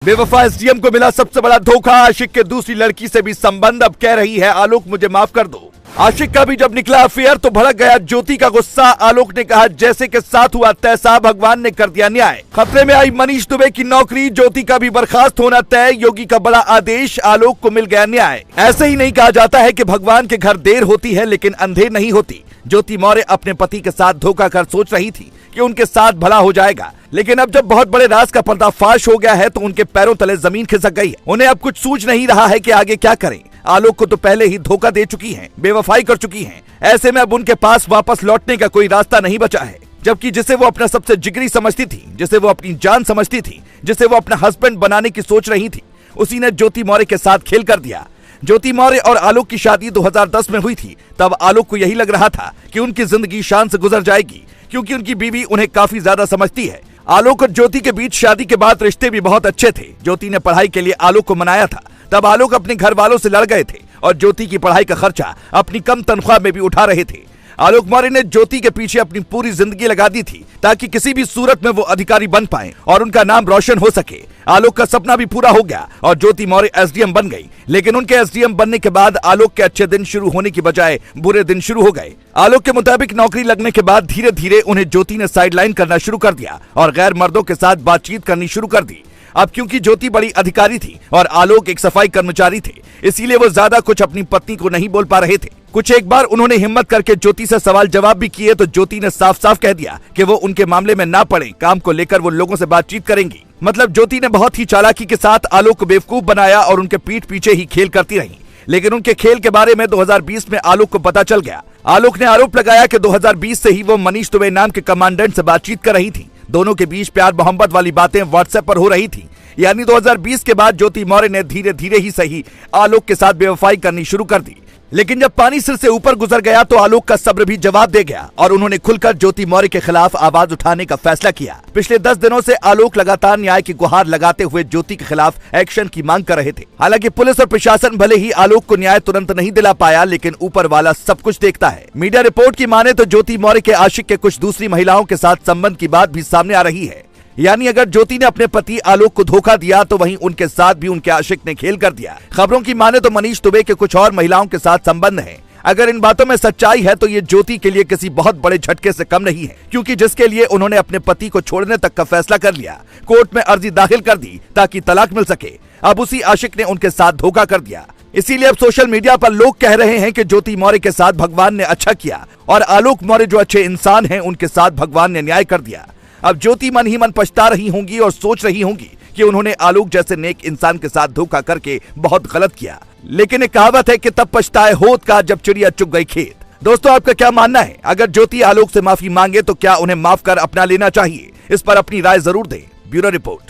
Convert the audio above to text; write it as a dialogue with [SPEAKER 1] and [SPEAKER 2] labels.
[SPEAKER 1] बेवफा एसडीएम को मिला सबसे बड़ा धोखा। आशिक के दूसरी लड़की से भी संबंध। अब कह रही है आलोक मुझे माफ कर दो। आशिक का भी जब निकला अफेयर तो भड़क गया ज्योति का गुस्सा। आलोक ने कहा जैसे के साथ हुआ तैसा भगवान ने कर दिया न्याय। खतरे में आई मनीष दुबे की नौकरी, ज्योति का भी बर्खास्त होना तय। योगी का बड़ा आदेश, आलोक को मिल गया न्याय। ऐसे ही नहीं कहा जाता है कि भगवान के घर देर होती है लेकिन अंधेर नहीं होती। ज्योति मौर्य अपने पति के साथ धोखा कर सोच रही थी कि उनके साथ भला हो जाएगा, लेकिन अब जब बहुत बड़े राज का पर्दाफाश हो गया है तो उनके पैरों तले जमीन खिसक गई है। उन्हें अब कुछ सूझ नहीं रहा है कि आगे क्या करें। आलोक को तो पहले ही धोखा दे चुकी हैं, बेवफाई कर चुकी हैं। ऐसे में अब उनके पास वापस लौटने का कोई रास्ता नहीं बचा है। जबकि जिसे वो अपना सबसे जिगरी समझती थी, जिसे वो अपनी जान समझती थी, जिसे वो अपना हस्बैंड बनाने की सोच रही थी, उसी ने ज्योति मौर्य के साथ खेल कर दिया। ज्योति मौर्य और आलोक की शादी 2010 में हुई थी। तब आलोक को यही लग रहा था कि उनकी जिंदगी शान से गुजर जाएगी, क्योंकि उनकी बीवी उन्हें काफी ज्यादा समझती है। आलोक और ज्योति के बीच शादी के बाद रिश्ते भी बहुत अच्छे थे। ज्योति ने पढ़ाई के लिए आलोक को मनाया था। तब आलोक अपने घर वालों से लड़ गए थे और ज्योति की पढ़ाई का खर्चा अपनी कम तनख्वाह में भी उठा रहे थे। आलोक मौर्य ने ज्योति के पीछे अपनी पूरी जिंदगी लगा दी थी ताकि किसी भी सूरत में वो अधिकारी बन पाए और उनका नाम रोशन हो सके। आलोक का सपना भी पूरा हो गया और ज्योति मौर्य एसडीएम बन गई। लेकिन उनके एसडीएम बनने के बाद आलोक के अच्छे दिन शुरू होने की बजाय बुरे दिन शुरू हो गए। आलोक के मुताबिक नौकरी लगने के बाद धीरे धीरे उन्हें ज्योति ने साइडलाइन करना शुरू कर दिया और गैर मर्दों के साथ बातचीत करनी शुरू कर दी। अब क्योंकि ज्योति बड़ी अधिकारी थी और आलोक एक सफाई कर्मचारी थे, इसीलिए वो ज्यादा कुछ अपनी पत्नी को नहीं बोल पा रहे थे। कुछ एक बार उन्होंने हिम्मत करके ज्योति से सवाल जवाब भी किए तो ज्योति ने साफ साफ कह दिया कि वो उनके मामले में ना पड़े, काम को लेकर वो लोगों से बातचीत करेंगी। मतलब ज्योति ने बहुत ही चालाकी के साथ आलोक को बेवकूफ बनाया और उनके पीठ पीछे ही खेल करती रही। लेकिन उनके खेल के बारे में 2020 में आलोक को पता चल गया। आलोक ने आरोप लगाया कि 2020 से ही वो मनीष दुबे नाम के कमांडेंट से बातचीत कर रही थी। दोनों के बीच प्यार मोहब्बत वाली बातें व्हाट्सएप पर हो रही थी। यानी 2020 के बाद ज्योति मौर्य ने धीरे धीरे ही सही आलोक के साथ बेवफाई करनी शुरू कर दी। लेकिन जब पानी सिर से ऊपर गुजर गया तो आलोक का सब्र भी जवाब दे गया और उन्होंने खुलकर ज्योति मौर्य के खिलाफ आवाज उठाने का फैसला किया। पिछले 10 दिनों से आलोक लगातार न्याय की गुहार लगाते हुए ज्योति के खिलाफ एक्शन की मांग कर रहे थे। हालांकि पुलिस और प्रशासन भले ही आलोक को न्याय तुरंत नहीं दिला पाया, लेकिन ऊपर वाला सब कुछ देखता है। मीडिया रिपोर्ट की माने तो ज्योति मौर्य के आशिक के कुछ दूसरी महिलाओं के साथ संबंध की बात भी सामने आ रही है। यानी अगर ज्योति ने अपने पति आलोक को धोखा दिया तो वहीं उनके साथ भी उनके आशिक ने खेल कर दिया। खबरों की माने तो मनीष दुबे के कुछ और महिलाओं के साथ संबंध है। अगर इन बातों में सच्चाई है तो ये ज्योति के लिए किसी बहुत बड़े झटके से कम नहीं है, क्योंकि जिसके लिए उन्होंने अपने पति को छोड़ने तक का फैसला कर लिया, कोर्ट में अर्जी दाखिल कर दी ताकि तलाक मिल सके, अब उसी आशिक ने उनके साथ धोखा कर दिया। इसीलिए अब सोशल मीडिया पर लोग कह रहे हैं कि ज्योति मौर्य के साथ भगवान ने अच्छा किया और आलोक मौर्य जो अच्छे इंसान हैं उनके साथ भगवान ने न्याय कर दिया। अब ज्योति मन ही मन पछता रही होंगी और सोच रही होंगी कि उन्होंने आलोक जैसे नेक इंसान के साथ धोखा करके बहुत गलत किया। लेकिन एक कहावत है कि तब पछताए होत का जब चिड़िया चुग गई खेत। दोस्तों, आपका क्या मानना है? अगर ज्योति आलोक से माफी मांगे तो क्या उन्हें माफ कर अपना लेना चाहिए? इस पर अपनी राय जरूर दें। Bureau report.